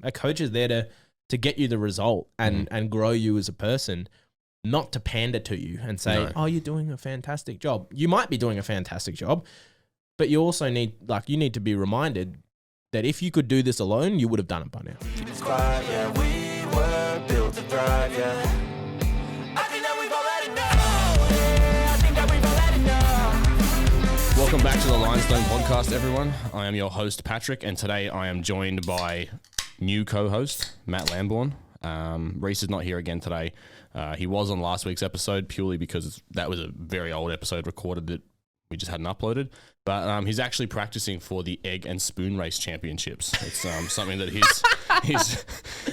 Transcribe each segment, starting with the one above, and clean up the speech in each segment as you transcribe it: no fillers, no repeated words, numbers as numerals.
A coach is there to get you the result and grow you as a person, not to pander to you and say, oh, you're doing a fantastic job. You might be doing a fantastic job, but you also need to be reminded that if you could do this alone, you would have done it by now. Yeah, we were built to thrive, yeah. Welcome back to the Lionstone Podcast, everyone. I am your host, Patrick, and today I am joined by new co-host, Matt Lamborne. Reese is not here again today. He was on last week's episode purely because that was a very old episode recorded that we just hadn't uploaded. But he's actually practicing for the Egg and Spoon Race Championships. It's something that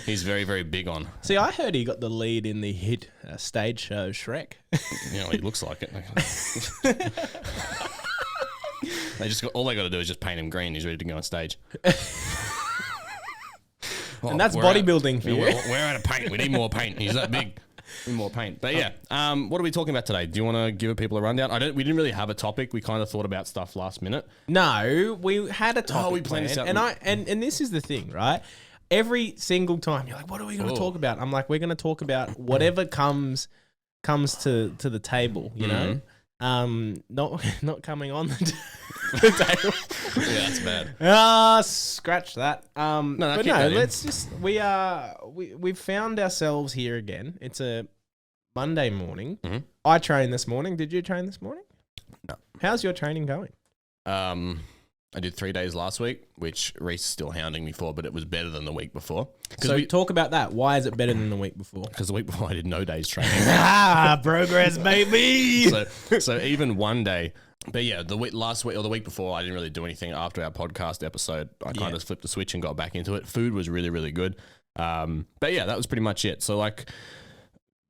he's very, very big on. See, I heard he got the lead in the hit stage show Shrek. He looks like it. All they got to do is just paint him green. He's ready to go on stage. And that's bodybuilding for you. We're out of paint. We need more paint. He's that big. We need more paint. But yeah, what are we talking about today? Do you want to give people a rundown? We didn't really have a topic. We kind of thought about stuff last minute. No, we had a topic. We planned this out. And this is the thing, right? Every single time you're like, what are we going to talk about? I'm like, we're going to talk about whatever comes to the table, you know? Not coming on the table. Yeah, that's bad. Scratch that. Let's just we've found ourselves here again. It's a Monday morning. Mm-hmm. I trained this morning. Did you train this morning? No. How's your training going? I did 3 days last week, which Reese is still hounding me for, but it was better than the week before. So talk about that. Why is it better than the week before? Because the week before I did no days training. Progress, baby. So even one day, but yeah, last week or the week before, I didn't really do anything after our podcast episode. I kind of flipped the switch and got back into it. Food was really, really good. But yeah, that was pretty much it. So like,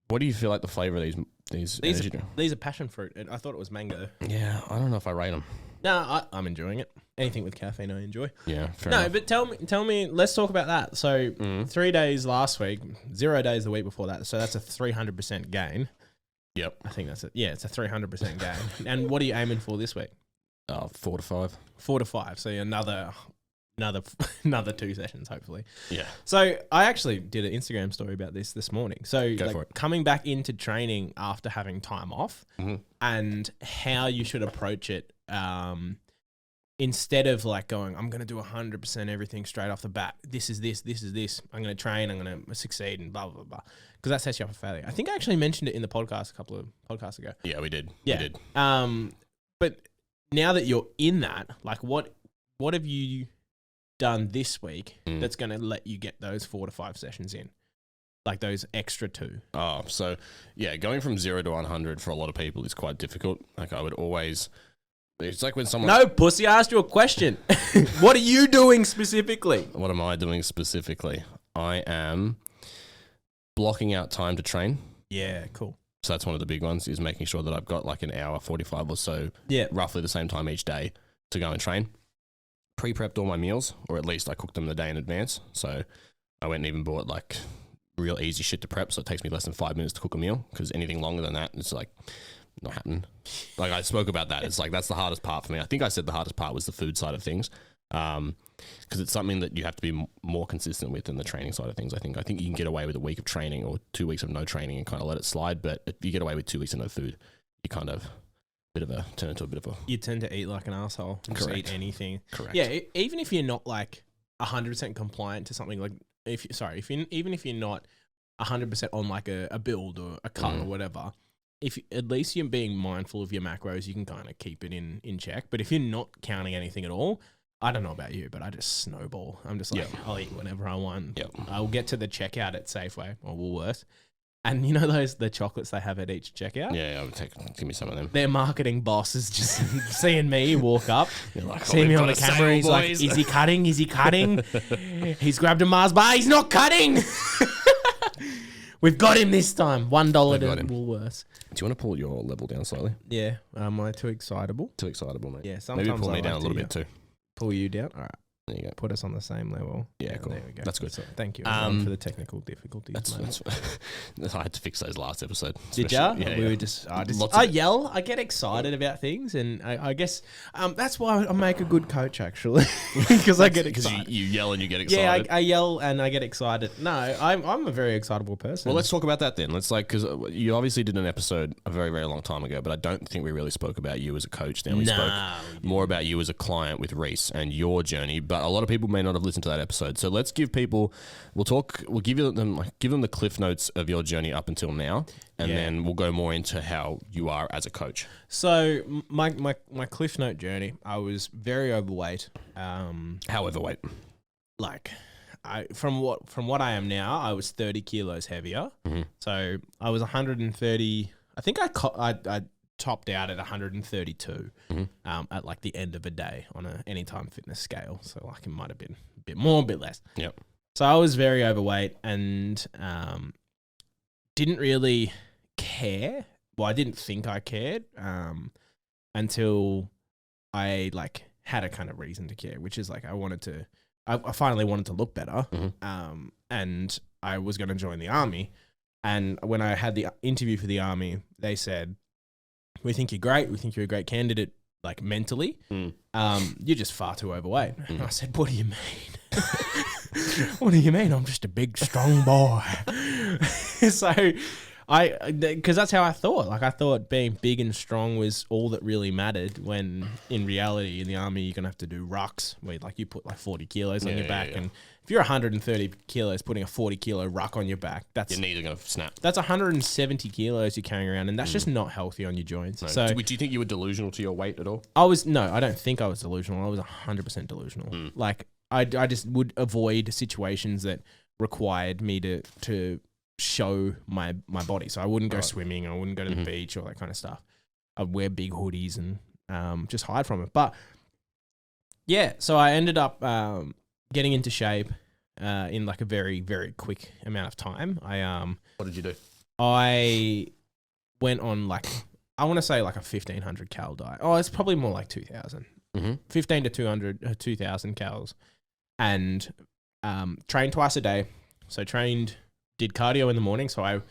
what do you feel like the flavor of these energy drinks? These are passion fruit. I thought it was mango. Yeah, I don't know if I rate them. No, I'm enjoying it. Anything with caffeine, I enjoy. Yeah, fair enough. But tell me. Let's talk about that. So 3 days last week, 0 days the week before that. So that's a 300% gain. Yep. I think that's it. Yeah, it's a 300% gain. And what are you aiming for this week? 4 to 5. 4 to 5. So another 2 sessions, hopefully. Yeah. So I actually did an Instagram story about this morning. So Go for it. Coming back into training after having time off and how you should approach it. Instead of like going, I'm going to do 100% everything straight off the bat. This is this. I'm going to train. I'm going to succeed and blah, blah, blah. Because that sets you up for failure. I think I actually mentioned it in the podcast a couple of podcasts ago. Yeah, we did. Yeah. We did. But now that you're in that, like what have you done this week that's going to let you get those 4 to 5 sessions in? Like those extra 2. Oh, so yeah, going from 0 to 100 for a lot of people is quite difficult. Like I would always... It's like when someone... No, pussy, I asked you a question. What are you doing specifically? What am I doing specifically? I am blocking out time to train. Yeah, cool. So that's one of the big ones, is making sure that I've got like an hour, 45 or so, roughly the same time each day to go and train. Pre-prepped all my meals, or at least I cooked them the day in advance. So I went and even bought like real easy shit to prep, so it takes me less than 5 minutes to cook a meal, because anything longer than that, it's like... not happening. Like I spoke about that. It's like that's the hardest part for me. I think I said the hardest part was the food side of things, because it's something that you have to be more consistent with than the training side of things. I think you can get away with a week of training or 2 weeks of no training and kind of let it slide. But if you get away with 2 weeks of no food, you kind of turn into a bit of a... You tend to eat like an asshole. Just eat anything. Correct. Yeah, even if you're not like 100% compliant to something, like even if you're not 100% on like a build or a cut or whatever. If at least you're being mindful of your macros, you can kind of keep it in check. But if you're not counting anything at all, I don't know about you, but I just snowball. I'm just like, I'll eat whatever I want. Yep. I'll get to the checkout at Safeway or Woolworths. And you know the chocolates they have at each checkout? Yeah, give me some of them. Their marketing boss is just seeing me walk up, like, seeing me on the camera. He's like, is he cutting? Is he cutting? He's grabbed a Mars bar. He's not cutting. We've got him this time. $1 to Woolworths. Do you want to pull your level down slightly? Yeah. Am I too excitable? Too excitable, mate. Yeah. Sometimes maybe pull me down a little bit too. Pull you down? All right. There you go. Put us on the same level. Yeah, cool. There we go. That's good. So, thank you everyone for the technical difficulties. I had to fix those last episode. Did ya? Yeah, We were just I yell. I get excited about things, and I guess that's why I make a good coach actually, because I get excited. Because you yell and you get excited. Yeah, I yell and I get excited. No, I'm a very excitable person. Well, let's talk about that then. Let's because you obviously did an episode a very, very long time ago, but I don't think we really spoke about you as a coach. Then we spoke more about you as a client with Reese and your journey. But a lot of people may not have listened to that episode. So let's give people. We'll give them the cliff notes of your journey up until now, and then we'll go more into how you are as a coach. So my cliff note journey, I was very overweight. How overweight? Like, from what I am now, I was 30 kilos heavier. Mm-hmm. So I was 130. I think I topped out at 132 at like the end of a day on a Anytime Fitness scale. So like it might have been a bit more, a bit less. Yep. So I was very overweight and didn't really care. Well, I didn't think I cared until I like had a kind of reason to care, which is like I finally wanted to look better, and I was going to join the army. And when I had the interview for the army, they said, "We think you're great. We think you're a great candidate, like mentally. You're just far too overweight." And I said, "What do you mean?" "What do you mean? I'm just a big, strong boy." So because that's how I thought. Like I thought being big and strong was all that really mattered, when in reality in the army you're gonna have to do rucks where like you put like 40 kilos on your back, and if you're 130 kilos putting a 40 kilo ruck on your back, that's your knees are gonna snap. That's 170 kilos you're carrying around, and that's just not healthy on your joints. No. So do you think you were delusional to your weight at all? I don't think I was delusional. I was 100% delusional. Like I just would avoid situations that required me to show my body. So I wouldn't go swimming, I wouldn't go to the beach, all that kind of stuff. I'd wear big hoodies and just hide from it. But yeah, so I ended up getting into shape in like a very, very quick amount of time. What did you do? I went on like, I want to say like a 1,500 cal diet. Oh, it's probably more like 2,000. 15 to 2,000 calories. And trained twice a day. So did cardio in the morning. So I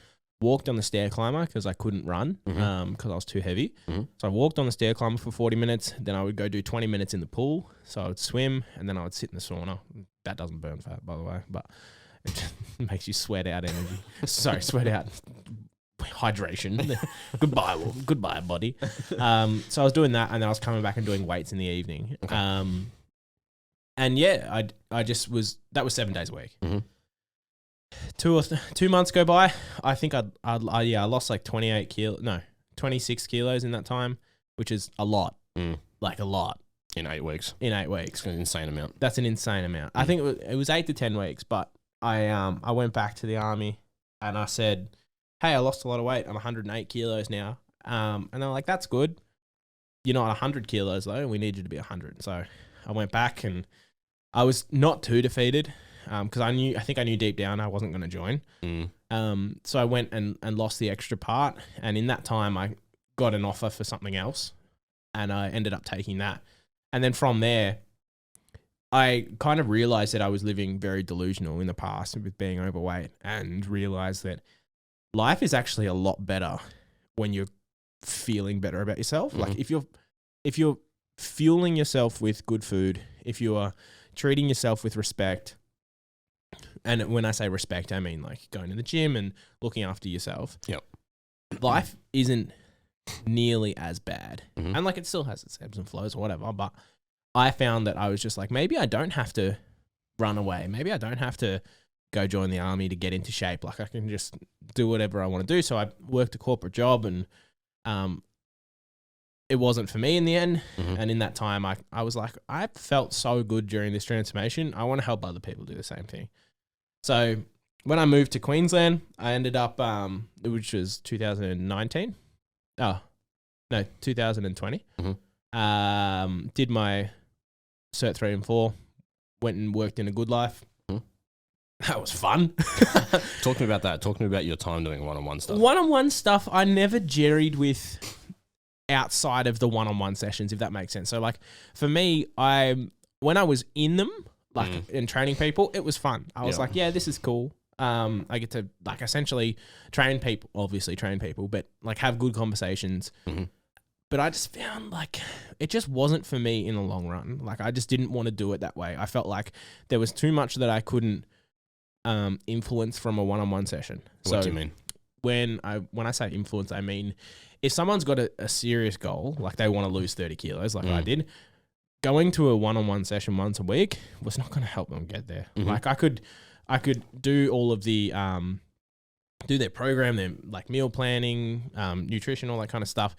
walked on the stair climber because I couldn't run because I was too heavy. So I walked on the stair climber for 40 minutes. Then I would go do 20 minutes in the pool. So I would swim, and then I would sit in the sauna. That doesn't burn fat, by the way, but it just makes you sweat out energy. Sorry, sweat out hydration. Goodbye, body. So I was doing that, and then I was coming back and doing weights in the evening. Okay. And yeah, I just was, that was 7 days a week. 2 months go by. I think I lost like 26 kilos in that time, which is a lot. Like a lot. In 8 weeks. It's an insane amount. That's an insane amount. I think it was 8 to 10 weeks, but I went back to the army and I said, "Hey, I lost a lot of weight. I'm 108 kilos now." And they're like, "That's good. You're not 100 kilos though. We need you to be 100. So I went back, and I was not too defeated. Because I think I knew deep down I wasn't going to join. So I went and lost the extra part. And in that time, I got an offer for something else. And I ended up taking that. And then from there, I kind of realized that I was living very delusional in the past with being overweight, and realized that life is actually a lot better when you're feeling better about yourself. Like if you're fueling yourself with good food, if you are treating yourself with respect. And when I say respect, I mean like going to the gym and looking after yourself. Yep. Life isn't nearly as bad. And like it still has its ebbs and flows or whatever. But I found that I was just like, maybe I don't have to run away. Maybe I don't have to go join the army to get into shape. Like I can just do whatever I want to do. So I worked a corporate job, and it wasn't for me in the end. And in that time, I was like, I felt so good during this transformation. I want to help other people do the same thing. So when I moved to Queensland, I ended up, which was 2019. Oh, no, 2020. Did my Cert 3 and 4, went and worked in a Good Life. That was fun. Talk to me about that. Talk to me about your time doing one-on-one stuff. One-on-one stuff, I never jerried with outside of the one-on-one sessions, if that makes sense. So like for me, when I was in them, like in training people, it was fun. I was like, yeah, this is cool. I get to like essentially obviously train people, but like have good conversations. Mm-hmm. But I just found like it just wasn't for me in the long run. Like I just didn't want to do it that way. I felt like there was too much that I couldn't influence from a one-on-one session. What do you mean? When I say influence, I mean if someone's got a serious goal, like they want to lose 30 kilos, like I did, going to a one-on-one session once a week was not going to help them get there. Mm-hmm. Like I could do all of the do their program, their like meal planning, nutrition, all that kind of stuff.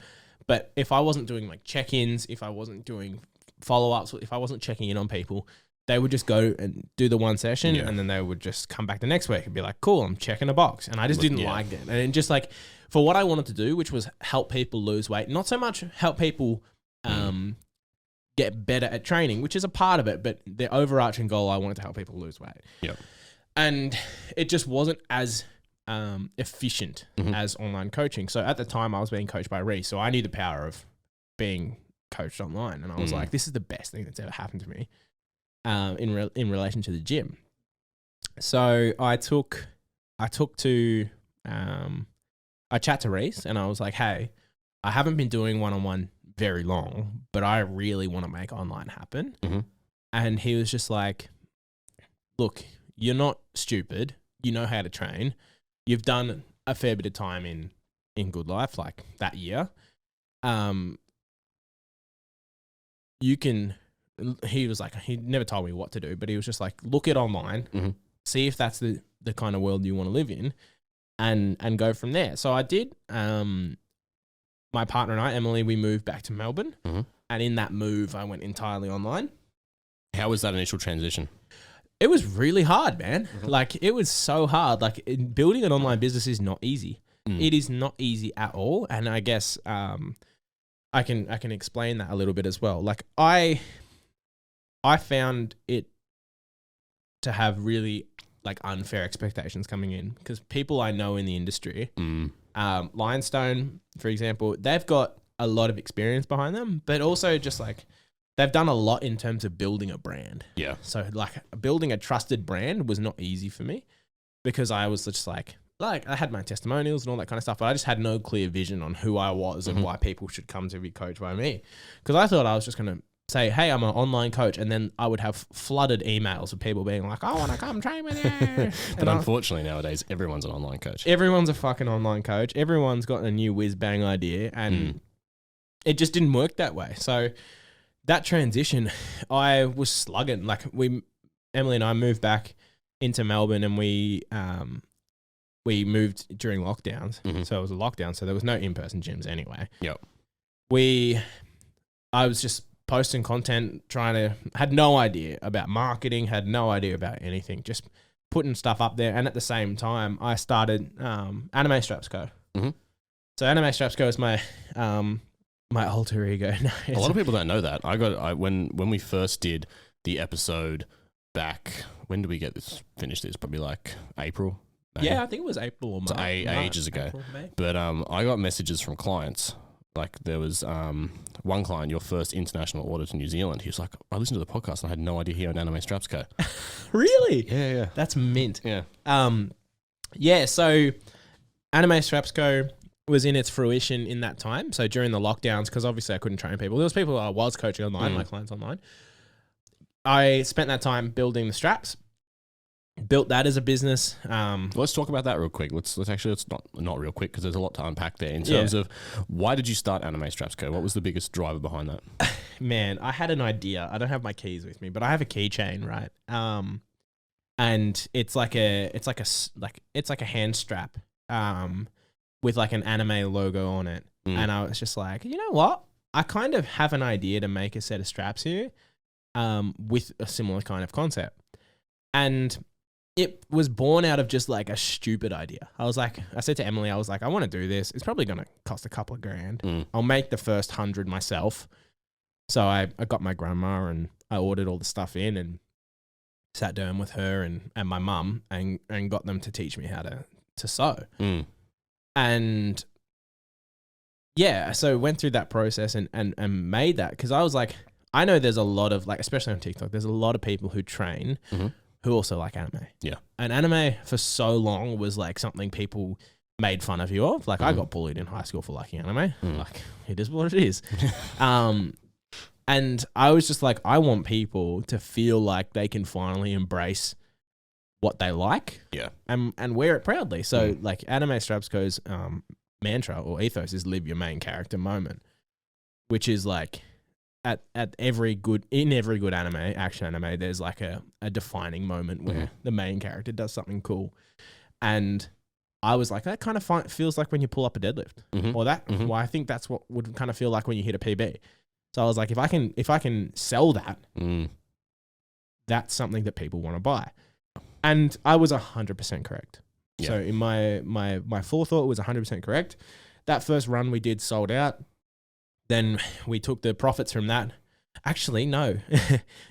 But if I wasn't doing like check-ins, if I wasn't doing follow-ups, if I wasn't checking in on people, they would just go and do the one session and then they would just come back the next week and be like, cool, I'm checking a box. And I just didn't like it. And just like for what I wanted to do, which was help people lose weight, not so much help people get better at training, which is a part of it, but the overarching goal, I wanted to help people lose weight. Yep. And it just wasn't as efficient as online coaching. So at the time I was being coached by Reese, so I knew the power of being coached online. And I was like, this is the best thing that's ever happened to me in relation to the gym. So I chat to Reese and I was like, hey, I haven't been doing one-on-one very long, but I really want to make online happen. Mm-hmm. And he was just like, look, you're not stupid. You know how to train. You've done a fair bit of time in Good Life, like that year. You can, he was like, he never told me what to do, but he was just like, look it online, see if that's the kind of world you want to live in and go from there. So I did. My partner and I, Emily, we moved back to Melbourne. And in that move, I went entirely online. How was that initial transition? It was really hard, man. Like, it was so hard. Like, building an online business is not easy. It is not easy at all. And I guess I can explain that a little bit as well. Like, I found it to have really, like, unfair expectations coming in because people I know in the industry, Lionstone, for example, they've got a lot of experience behind them, but also just, like, they've done a lot in terms of building a brand. Yeah. So like building a trusted brand was not easy for me because I was just like I had my testimonials and all that kind of stuff, but I just had no clear vision on who I was and why people should come to be coached by me. Because I thought I was just going to say, hey, I'm an online coach. And then I would have flooded emails of people being like, I want to come train with you. But unfortunately nowadays, everyone's an online coach. Everyone's a fucking online coach. Everyone's got a new whiz bang idea and it just didn't work that way. So that transition, I was slugging. Like Emily and I moved back into Melbourne, and we moved during lockdowns. So it was a lockdown, so there was no in-person gyms anyway. Yep. I was just posting content, had no idea about marketing, had no idea about anything, just putting stuff up there. And at the same time, I started Anime Straps Co. So Anime Straps Co is my alter ego. No, a lot of people don't know that. When we first did the episode back, when did we finish this? Probably like April. May? Yeah, I think it was April or March. Ages ago. April, but I got messages from clients. Like there was one client, your first international order to New Zealand. He was like, I listened to the podcast and I had no idea he owned Anime Straps Co. Really? Yeah. That's mint. Yeah. So Anime Straps Co. was in its fruition in that time. So during the lockdowns, because obviously I couldn't train people. There was people I was coaching online, my clients online. I spent that time building the straps, built that as a business. Let's talk about that real quick. Let's not real quick because there's a lot to unpack there in terms of why did you start Anime Straps Co? What was the biggest driver behind that? Man, I had an idea. I don't have my keys with me, but I have a keychain, right? And it's like a hand strap. With like an anime logo on it. And I was just like, you know what? I kind of have an idea to make a set of straps here with a similar kind of concept. And it was born out of just like a stupid idea. I said to Emily, I was like, I want to do this. It's probably going to cost a couple of grand. I'll make the first 100 myself. So I got my grandma and I ordered all the stuff in and sat down with her and my mum and got them to teach me how to sew. And yeah, so went through that process and made that because I was like, I know there's a lot of like, especially on TikTok, there's a lot of people who train who also like anime. Yeah. And anime for so long was like something people made fun of you of. Like I got bullied in high school for liking anime. Like it is what it is. And I was just like, I want people to feel like they can finally embrace what they like, and wear it proudly. So like Anime Strapsco's mantra or ethos is live your main character moment, which is like at every good anime, action anime, there's like a defining moment where the main character does something cool, and I was like, that kind of feels like when you pull up a deadlift, or that. Well, I think that's what would kind of feel like when you hit a PB. So I was like, if I can sell that, that's something that people want to buy. And I was 100% correct. Yeah. So in my forethought was 100% correct. That first run we did sold out. Then we took the profits from that. Actually, no.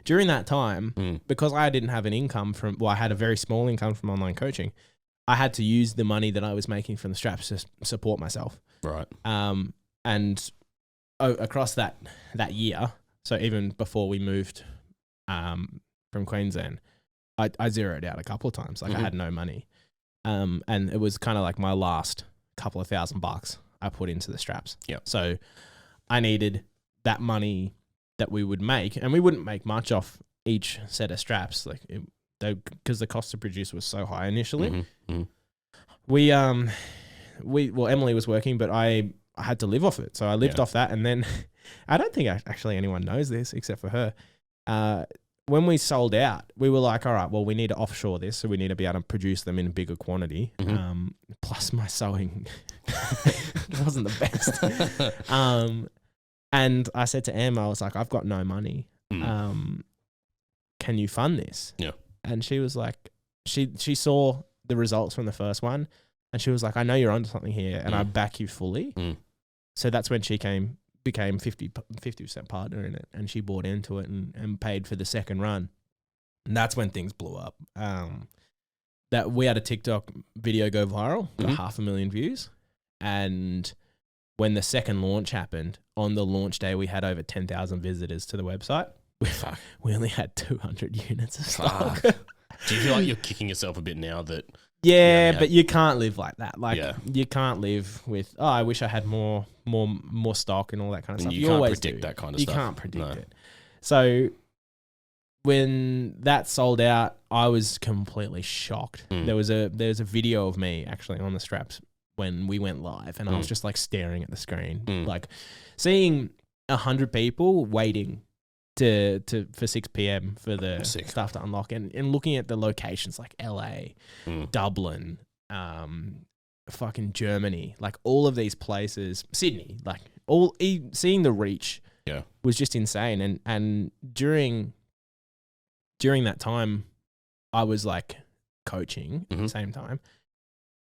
During that time, because I didn't have an income I had a very small income from online coaching, I had to use the money that I was making from the straps to support myself. Right. And across that year, so even before we moved from Queensland, I zeroed out a couple of times. Like I had no money. And it was kind of like my last couple of $1,000 I put into the straps. Yeah. So I needed that money that we would make, and we wouldn't make much off each set of straps, like because the cost to produce was so high initially. Emily was working, but I had to live off it. So I lived off that. And then I don't think actually anyone knows this except for her. When we sold out, we were like, all right, well, we need to offshore this. So we need to be able to produce them in a bigger quantity. Plus my sewing wasn't the best. And I said to Em, I was like, I've got no money. Can you fund this? Yeah. And she was like, she saw the results from the first one. And she was like, I know you're onto something here, and I back you fully. So that's when she became 50% partner in it, and she bought into it and paid for the second run. And that's when things blew up. That we had a TikTok video go viral, got 500,000 views. And when the second launch happened, on the launch day, we had over 10,000 visitors to the website. We only had 200 units of stock. Do you feel like you're kicking yourself a bit now that... Yeah, but you can't live like that. Like you can't live with, I wish I had more stock and all that kind of stuff. You can't predict that kind of stuff. You can't predict it. So when that sold out, I was completely shocked. There's a video of me actually on the straps when we went live, and I was just like staring at the screen, like seeing 100 people waiting for 6 p.m. for the stuff to unlock, and looking at the locations like LA, Dublin, fucking Germany, like all of these places, Sydney, like seeing the reach was just insane. And during that time, I was like coaching at the same time,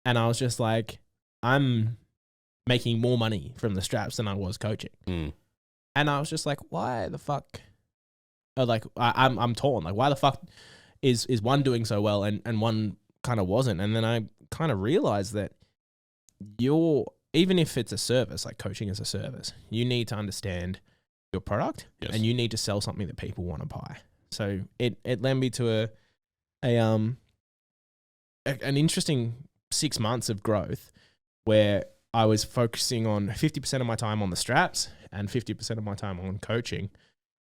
and I was just like, I'm making more money from the straps than I was coaching. And I was just like, why the fuck? Like I'm torn. Like, why the fuck is one doing so well and one kind of wasn't? And then I kind of realized that even if it's a service, like coaching is a service, you need to understand your product and you need to sell something that people want to buy. So it led me to an interesting 6 months of growth where I was focusing on 50% of my time on the straps and 50% of my time on coaching.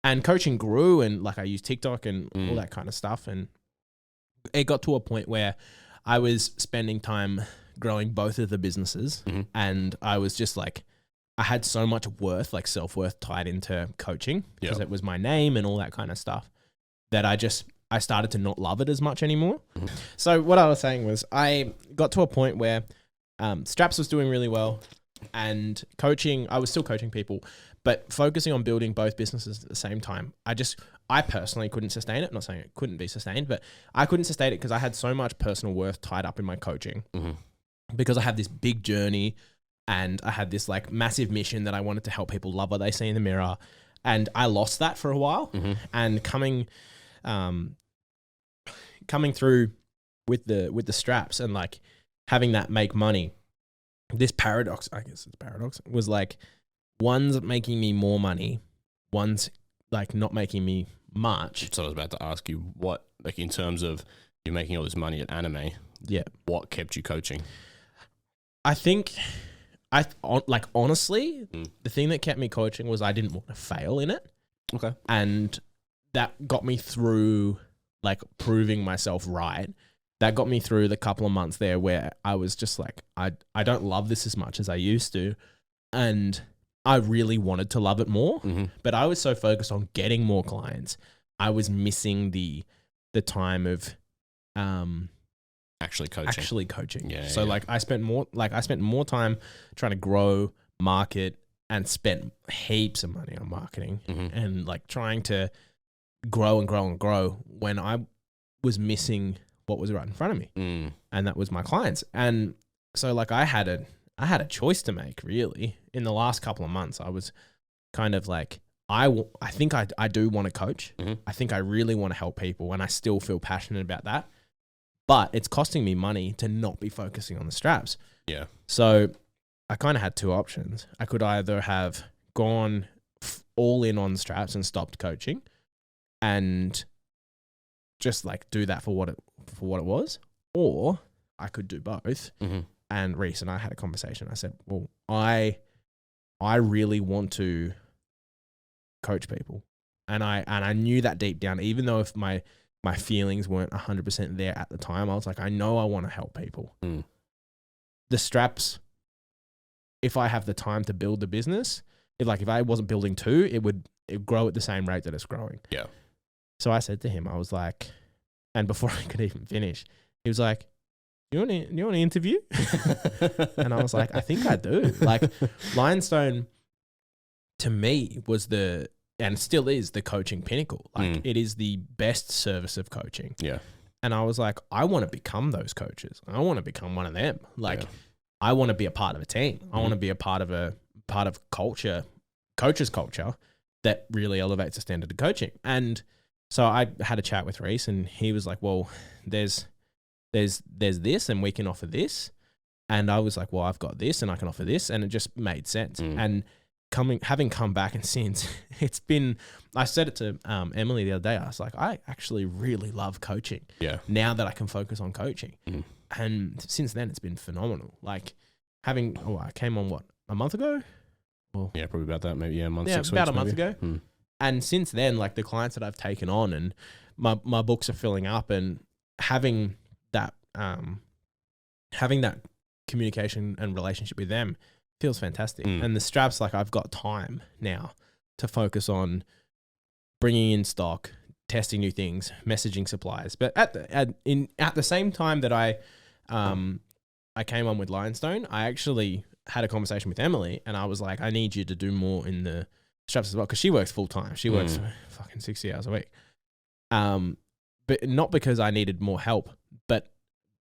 And coaching grew, and like I used TikTok and all that kind of stuff. And it got to a point where I was spending time growing both of the businesses. And I was just like, I had so much worth, like self-worth tied into coaching because it was my name and all that kind of stuff that I started to not love it as much anymore. So what I was saying was I got to a point where straps was doing really well, and coaching, I was still coaching people, but focusing on building both businesses at the same time, I personally couldn't sustain it. I'm not saying it couldn't be sustained, but I couldn't sustain it because I had so much personal worth tied up in my coaching because I had this big journey and I had this like massive mission that I wanted to help people love what they see in the mirror. And I lost that for a while and coming through with the straps and like having that make money, this paradox, I guess it's paradox, was like, one's making me more money, one's like not making me much. So I was about to ask you what, like in terms of you're making all this money at anime. Yeah. What kept you coaching? I think honestly, the thing that kept me coaching was I didn't want to fail in it. Okay. And that got me through like proving myself right. That got me through the couple of months there where I was just like, I don't love this as much as I used to. And I really wanted to love it more, but I was so focused on getting more clients. I was missing the time of actually coaching. Yeah. So like I spent more time trying to grow, market, and spent heaps of money on marketing and like trying to grow and grow and grow when I was missing what was right in front of me. And that was my clients. And so like I had a choice to make really. In the last couple of months, I was kind of like, I think I do want to coach. I think I really want to help people and I still feel passionate about that. But it's costing me money to not be focusing on the straps. Yeah. So I kind of had two options. I could either have gone all in on straps and stopped coaching and just like do that for what it was, or I could do both. And Reese and I had a conversation. I said, well, I really want to coach people. And I knew that deep down, even though if my feelings weren't 100% there at the time, I was like, I know I want to help people. The straps, if I have the time to build the business, if I wasn't building two, it would grow at the same rate that it's growing. Yeah. So I said to him, I was like, and before I could even finish, he was like, you want an interview? And I was like, I think I do. Like Lionstone to me was and still is the coaching pinnacle. Like it is the best service of coaching. Yeah. And I was like, I want to become those coaches. I want to become one of them. Like I want to be a part of a team. I want to be a part of culture, coach's culture that really elevates the standard of coaching. And so I had a chat with Reese and he was like, well, there's this and we can offer this. And I was like, well, I've got this and I can offer this. And it just made sense. And having come back and since it's been, I said it to Emily the other day, I was like, I actually really love coaching. Yeah. Now that I can focus on coaching. And since then it's been phenomenal. Like I came on a month ago? Well, yeah, probably about that. Maybe, 6 weeks. About a month ago. And since then, like the clients that I've taken on and my books are filling up and having that communication and relationship with them feels fantastic. And the straps, like I've got time now to focus on bringing in stock, testing new things, messaging suppliers. But at the same time that I came on with Lionstone, I actually had a conversation with Emily and I was like, I need you to do more in the straps as well, because she works full time. She works fucking 60 hours a week. But not because I needed more help, but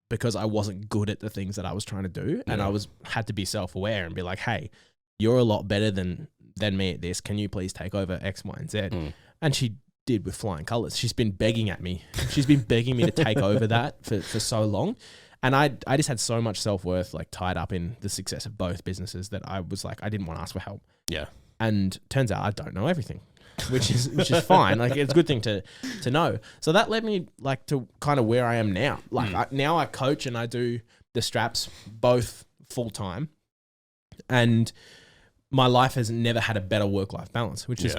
because I wasn't good at the things that I was trying to do. And I had to be self-aware and be like, hey, you're a lot better than me at this. Can you please take over X, Y, and Z? And she did with flying colors. She's been begging at me. She's been begging me to take over that for so long. And I just had so much self-worth like tied up in the success of both businesses that I was like, I didn't want to ask for help. Yeah. And turns out I don't know everything, which is fine. Like it's a good thing to know. So that led me like to kind of where I am now. Like now I coach and I do the straps both full time, and my life has never had a better work-life balance, which is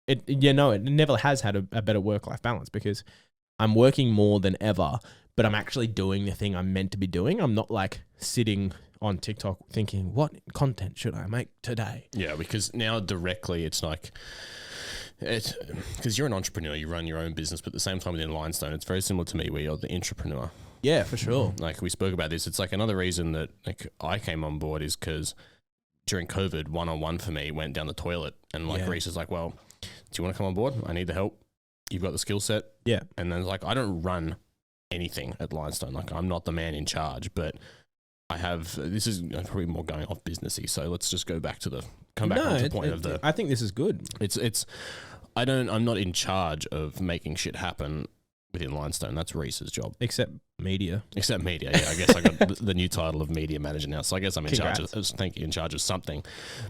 it never has had a better work-life balance because I'm working more than ever, but I'm actually doing the thing I'm meant to be doing. I'm not like sitting on TikTok thinking, what content should I make today? Yeah, because now directly it's like, because you're an entrepreneur, you run your own business, but at the same time within Lionstone, it's very similar to me where you're the entrepreneur. Yeah, for sure. Like we spoke about this. It's like another reason that like I came on board is because during COVID, one-on-one for me went down the toilet and like Reese is like, well, do you want to come on board? I need the help. You've got the skill set. Yeah. And then like, I don't run anything at Lionstone. Like I'm not the man in charge, but I have, this is probably more going off businessy. So let's just go back to the point of the, I think this is good. I'm not in charge of making shit happen within Lionstone. That's Reese's job. Except media. Yeah. I guess I got the new title of media manager now. So I guess I'm in charge of something,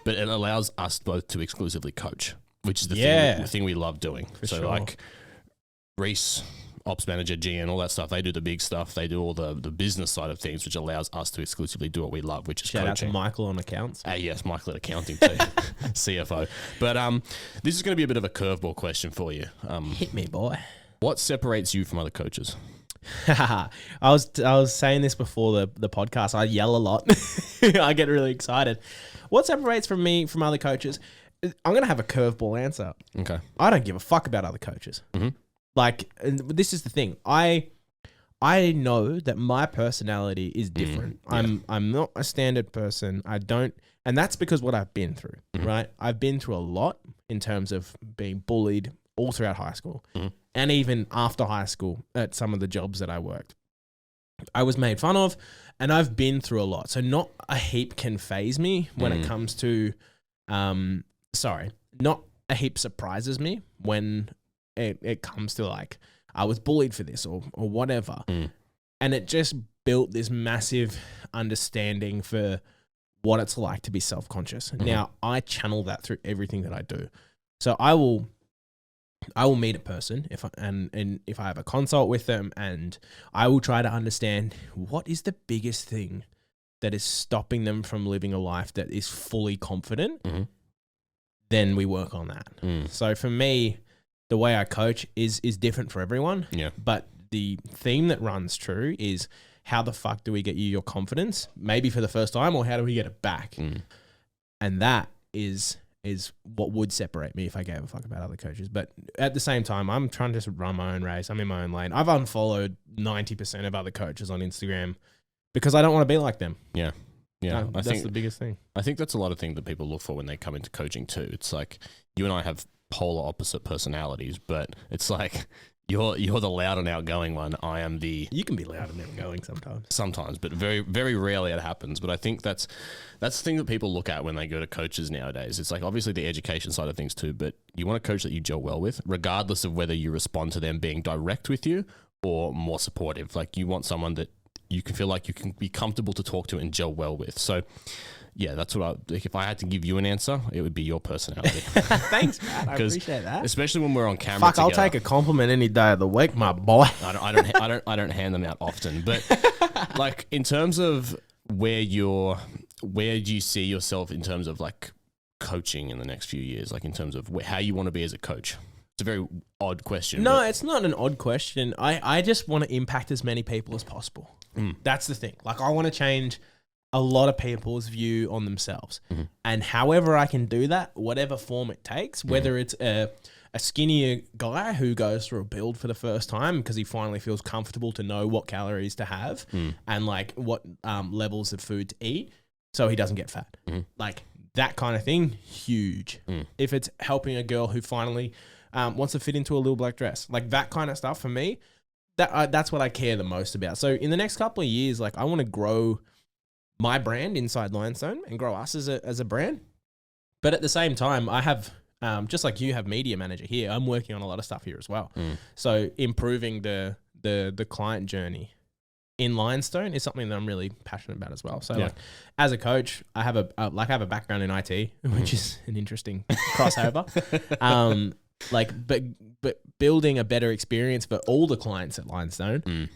but it allows us both to exclusively coach. which is the thing we love doing. So sure. like Reese, ops manager, G, and all that stuff, they do the big stuff. They do all the business side of things, which allows us to exclusively do what we love, which is Shout coaching. out to Michael on accounts. Yes, Michael at accounting too, CFO. But this is going to be a bit of a curveball question for you. Hit me, boy. What separates you from other coaches? I was saying this before the podcast. I yell a lot. I get really excited. What separates from me from other coaches? I'm going to have a curveball answer. Okay. I don't give a fuck about other coaches. Mm-hmm. Like, and this is the thing. I know that my personality is different. I'm not a standard person. And that's because what I've been through, right? I've been through a lot in terms of being bullied all throughout high school and even after high school at some of the jobs that I worked. I was made fun of, and I've been through a lot. So not a heap can phase me when it comes to, not a heap surprises me when it comes to like, I was bullied for this or whatever. And it just built this massive understanding for what it's like to be self-conscious. Now, I channel that through everything that I do. So I will meet a person if I have a consult with them, and I will try to understand what is the biggest thing that is stopping them from living a life that is fully confident. Then we work on that. So for me, the way I coach is different for everyone. Yeah. But the theme that runs true is, how the fuck do we get you your confidence, maybe for the first time, or how do we get it back? And that is what would separate me if I gave a fuck about other coaches. But at the same time, I'm trying to just run my own race. I'm in my own lane. I've unfollowed 90% of other coaches on Instagram because I don't want to be like them. Yeah. Yeah. I think the biggest thing. I think that's a lot of things that people look for when they come into coaching too. It's like, you and I have polar opposite personalities, but it's like, you're the loud and outgoing one. I am the... You can be loud and outgoing sometimes. Sometimes, but very, very rarely it happens. But I think that's the thing that people look at when they go to coaches nowadays. It's like, obviously the education side of things too, but you want a coach that you gel well with, regardless of whether you respond to them being direct with you or more supportive. Like, you want someone that you can feel like you can be comfortable to talk to and gel well with. So yeah, that's what if I had to give you an answer, it would be your personality. Thanks, Matt. I appreciate that. Especially when we're on camera. Fuck, I'll take a compliment any day of the week, my boy. I don't hand them out often, but like, in terms of where do you see yourself in terms of like coaching in the next few years? Like, in terms of how you want to be as a coach? It's a very odd question. No, it's not an odd question. I just want to impact as many people as possible. That's the thing. Like, I want to change a lot of people's view on themselves. And however I can do that, whatever form it takes, whether it's a skinnier guy who goes through a build for the first time because he finally feels comfortable to know what calories to have and like what levels of food to eat so he doesn't get fat. Like, that kind of thing, huge. If it's helping a girl who finally wants to fit into a little black dress, like that kind of stuff, for me, that's what I care the most about. So in the next couple of years, like, I want to grow my brand inside Lionstone and grow us as a brand. But at the same time, I have, just like you have media manager here, I'm working on a lot of stuff here as well. So improving the client journey in Lionstone is something that I'm really passionate about as well. So like, as a coach, I have a background in IT, which is an interesting crossover. But building a better experience for all the clients at Lionstone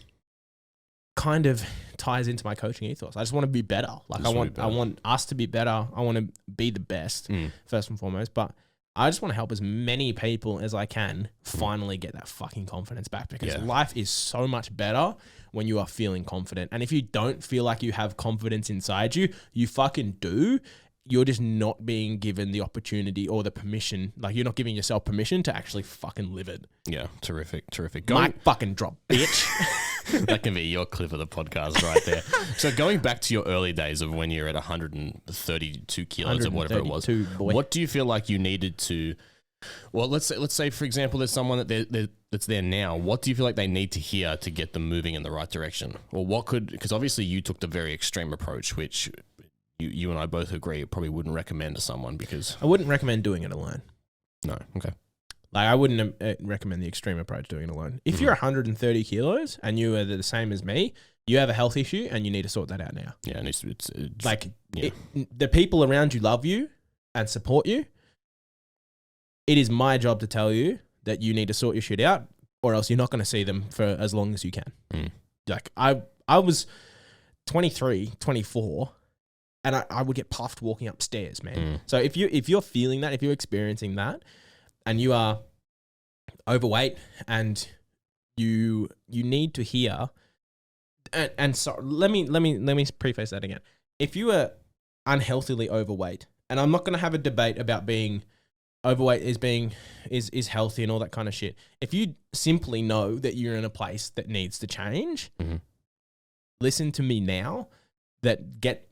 kind of ties into my coaching ethos. I just want to be better. Like, I want us to be better. I want to be the best first and foremost, but I just want to help as many people as I can finally get that fucking confidence back, because life is so much better when you are feeling confident. And if you don't feel like you have confidence inside you, you fucking do. You're just not being given the opportunity or the permission. Like, you're not giving yourself permission to actually fucking live it. Yeah, terrific. Mic fucking drop, bitch. That can be your clip of the podcast right there. So going back to your early days of when you're at 132 kilos or whatever it was, boy. What do you feel like you needed to... Well, let's say for example, there's someone that's there now. What do you feel like they need to hear to get them moving in the right direction? Or what could... Because obviously you took the very extreme approach, which... You and I both agree it probably wouldn't recommend to someone, because... I wouldn't recommend doing it alone. No, okay. Like, I wouldn't recommend the extreme approach doing it alone. If you're 130 kilos and you are the same as me, you have a health issue and you need to sort that out now. Yeah, the people around you love you and support you. it is my job to tell you that you need to sort your shit out, or else you're not going to see them for as long as you can. Like I was 23, 24, and I would get puffed walking upstairs, man. So if you're feeling that, if you're experiencing that, and you are overweight and you need to hear, and so let me preface that again. If you are unhealthily overweight, and I'm not going to have a debate about being overweight is healthy and all that kind of shit. If you simply know that you're in a place that needs to change, listen to me now. That get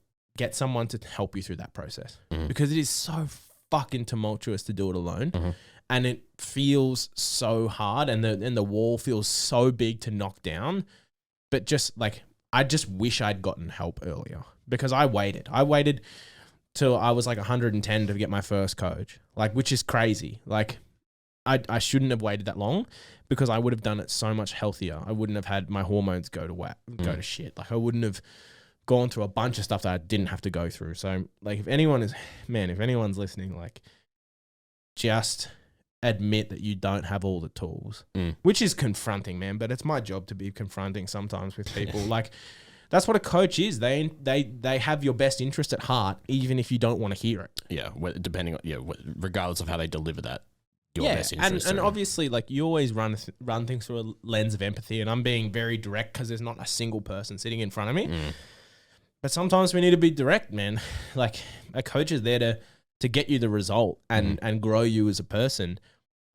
someone to help you through that process, because it is so fucking tumultuous to do it alone, and it feels so hard, and the wall feels so big to knock down. But just like, I just wish I'd gotten help earlier, because I waited till I was like 110 to get my first coach, like, which is crazy. Like, I shouldn't have waited that long, because I would have done it so much healthier. I wouldn't have had my hormones go to shit. Like, I wouldn't have gone through a bunch of stuff that I didn't have to go through. So like, if anyone's listening, like, just admit that you don't have all the tools, which is confronting, man. But it's my job to be confronting sometimes with people. Like, that's what a coach is. They have your best interest at heart, even if you don't want to hear it. Yeah, depending on regardless of how they deliver that. Your best interest. And obviously, like, you always run things through a lens of empathy, and I'm being very direct because there's not a single person sitting in front of me. But sometimes we need to be direct, man. Like, a coach is there to get you the result and grow you as a person,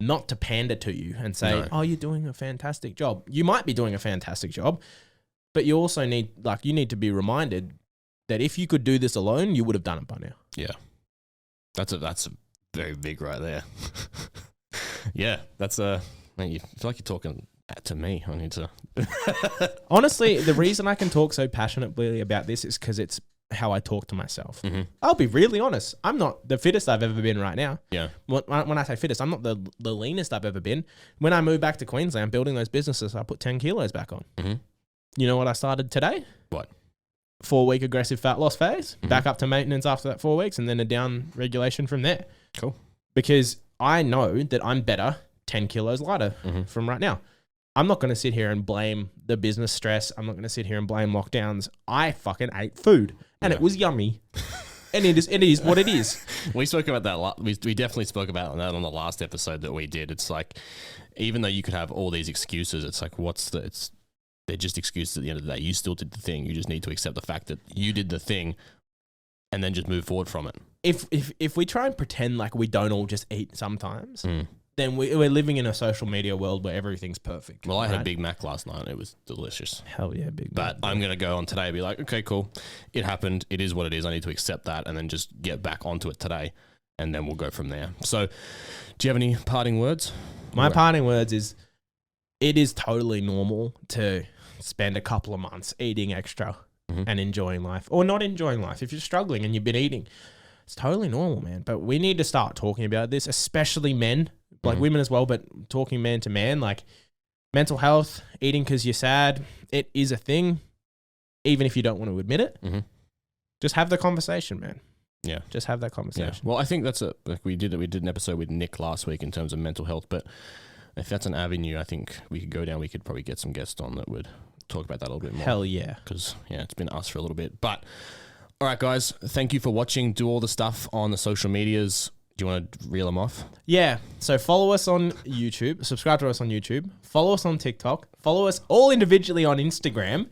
not to pander to you and say, oh, you're doing a fantastic job. You might be doing a fantastic job, but you also need to be reminded that if you could do this alone, you would have done it by now. Yeah. That's a very big right there. Yeah. That's man, you feel like you're talking to me. I need to. Honestly, the reason I can talk so passionately about this is because it's how I talk to myself. I'll be really honest. I'm not the fittest I've ever been right now. Yeah. When I say fittest, I'm not the leanest I've ever been. When I moved back to Queensland, building those businesses, I put 10 kilos back on. You know what I started today? What? 4-week aggressive fat loss phase, back up to maintenance after that 4 weeks, and then a down regulation from there. Cool. Because I know that I'm better 10 kilos lighter from right now. I'm not going to sit here and blame the business stress. I'm not going to sit here and blame lockdowns. I fucking ate food, and it was yummy. And it is what it is. We spoke about that. We definitely spoke about that on the last episode that we did. It's like, even though you could have all these excuses, it's like, they're just excuses at the end of the day. You still did the thing. You just need to accept the fact that you did the thing, and then just move forward from it. If we try and pretend like we don't all just eat sometimes, then we're living in a social media world where everything's perfect. Well, I had a Big Mac last night. It was delicious. Hell yeah, Big But Mac. I'm going to go on today and be like, okay, cool. It happened. It is what it is. I need to accept that and then just get back onto it today, and then we'll go from there. So do you have any parting words? My parting words is, it is totally normal to spend a couple of months eating extra and enjoying life, or not enjoying life. If you're struggling and you've been eating, it's totally normal, man. But we need to start talking about this, especially men, like women as well, but talking man to man, like mental health, eating because you're sad. It is a thing, even if you don't want to admit it. Just have the conversation, man. Yeah. Just have that conversation. Yeah. Well, I think that's we did an episode with Nick last week in terms of mental health, but if that's an avenue, I think we could go down. We could probably get some guests on that would talk about that a little bit more. Hell yeah. Because, it's been us for a little bit. But, all right, guys, thank you for watching. Do all the stuff on the social medias. Do you want to reel them off? Yeah. So follow us on YouTube. Subscribe to us on YouTube. Follow us on TikTok. Follow us all individually on Instagram.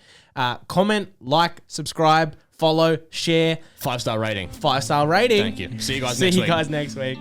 Comment, like, subscribe, follow, share. 5-star rating. 5-star rating. Thank you. See you guys next week. See you guys next week.